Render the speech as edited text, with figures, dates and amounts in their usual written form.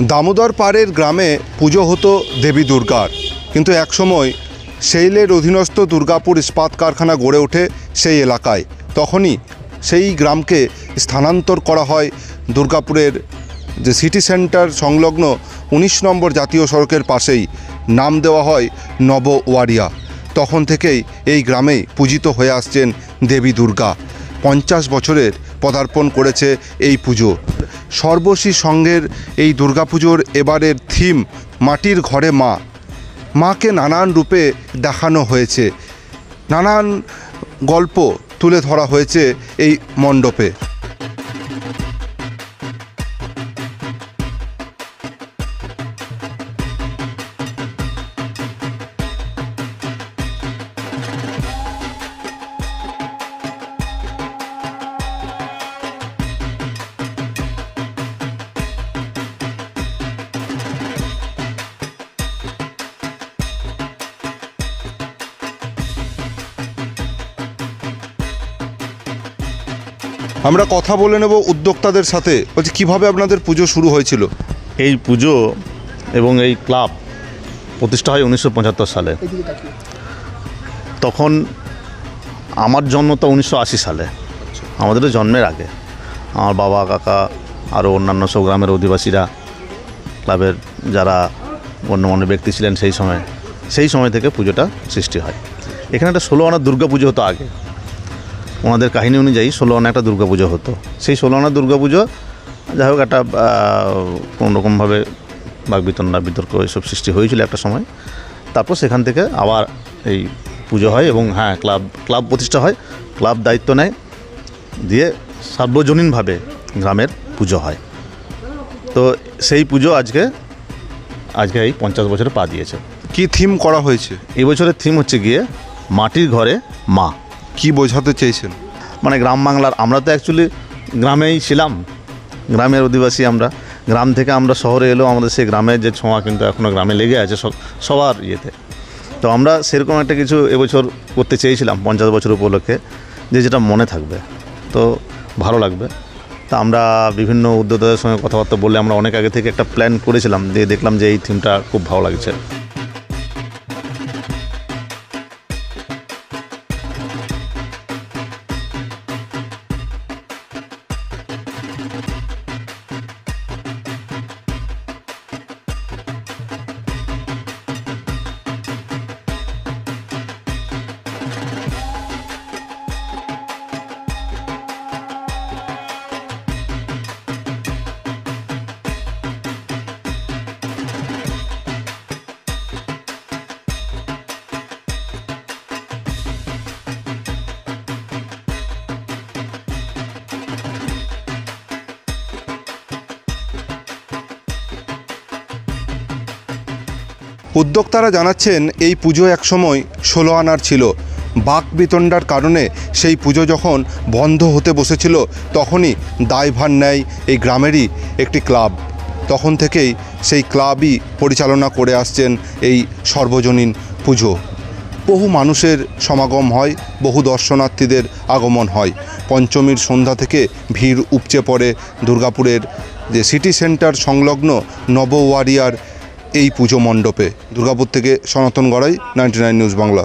দামোদর পাড়ের গ্রামে পুজো হতো দেবী দুর্গার, কিন্তু একসময় সেইলের অধীনস্থ দুর্গাপুর ইস্পাত কারখানা গড়ে ওঠে সেই এলাকায়। তখনই সেই গ্রামকে স্থানান্তর করা হয় দুর্গাপুরের যে সিটি সেন্টার সংলগ্ন 19 নম্বর জাতীয় সড়কের পাশেই, নাম দেওয়া হয় নবওয়ারিয়া। তখন থেকেই এই গ্রামেই পূজিত হয়ে আসছেন দেবী দুর্গা। 50 বছরের পদার্পণ করেছে এই পুজো। সর্বশী সংঘের এই দুর্গাপুজোর এবারের থিম মাটির ঘরে মা। মাকে নানান রূপে দেখানো হয়েছে, নানান গল্প তুলে ধরা হয়েছে এই মণ্ডপে। আমরা কথা বলে নেব উদ্যোক্তাদের সাথে। বলছি, কীভাবে আপনাদের পুজো শুরু হয়েছিল? এই পুজো এবং এই ক্লাব প্রতিষ্ঠা হয় 1975 সালে। তখন আমার জন্ম তো 1980 সালে, আমাদের জন্মের আগে। আমার বাবা, কাকা, আরও অন্যান্য সব গ্রামের অধিবাসীরা, ক্লাবের যারা গণ্যমান্য ব্যক্তি ছিলেন সেই সময় থেকে পুজোটা সৃষ্টি হয়। এখানে একটা 16 আনার দুর্গা পুজো হতো আগে। ওনাদের কাহিনী অনুযায়ী 16 আনা একটা দুর্গা পুজো হতো। সেই 16 আনার দুর্গা পুজো যাই হোক একটা কোনোরকমভাবে বাগবিতণ্ডা, বিতর্ক এসব সৃষ্টি হয়েছিল একটা সময়। তারপর সেখান থেকে আবার এই পুজো হয় এবং ক্লাব প্রতিষ্ঠা হয়। ক্লাব দায়িত্ব নেয়, দিয়ে সার্বজনীনভাবে গ্রামের পুজো হয়। তো সেই পুজো আজকে এই 50 বছরে পা দিয়েছে। কি থিম করা হয়েছে? এই বছরের থিম হচ্ছে গিয়ে মাটির ঘরে মা। কি বোঝাতে চেয়েছেন? মানে গ্রাম বাংলার, আমরা তো অ্যাকচুয়ালি গ্রামেই ছিলাম, গ্রামের অধিবাসী আমরা। গ্রাম থেকে আমরা শহরে এলেও আমাদের সেই গ্রামের যে ছোঁয়া কিন্তু এখনও গ্রামে লেগে আছে সবার ইয়েতে। তো আমরা সেরকম একটা কিছু এবছর করতে চেয়েছিলাম 50 বছর উপলক্ষে, যেটা মনে থাকবে, তো ভালো লাগবে। তা আমরা বিভিন্ন উদ্যোক্তাদের সঙ্গে কথাবার্তা বললে আমরা অনেক আগে থেকে একটা প্ল্যান করেছিলাম, দিয়ে দেখলাম যে এই থিমটা খুব ভালো লাগছে। উদ্যোক্তারা জানাচ্ছেন এই পুজো একসময় 16 আনার ছিল। বাকবিতণ্ডার কারণে সেই পুজো যখন বন্ধ হতে বসেছিল, তখনই দায়ভার নেয় এই গ্রামেরই একটি ক্লাব। তখন থেকেই সেই ক্লাবই পরিচালনা করে আসছেন এই সর্বজনীন পুজো। বহু মানুষের সমাগম হয়, বহু দর্শনার্থীদের আগমন হয়। পঞ্চমীর সন্ধ্যা থেকে ভিড় উপচে পড়ে দুর্গাপুরের যে সিটি সেন্টার সংলগ্ন নবওয়ারিয়ার এই পুজো মণ্ডপে। দুর্গাপুর থেকে সনাতন গড়াই, 99 নিউজ বাংলা।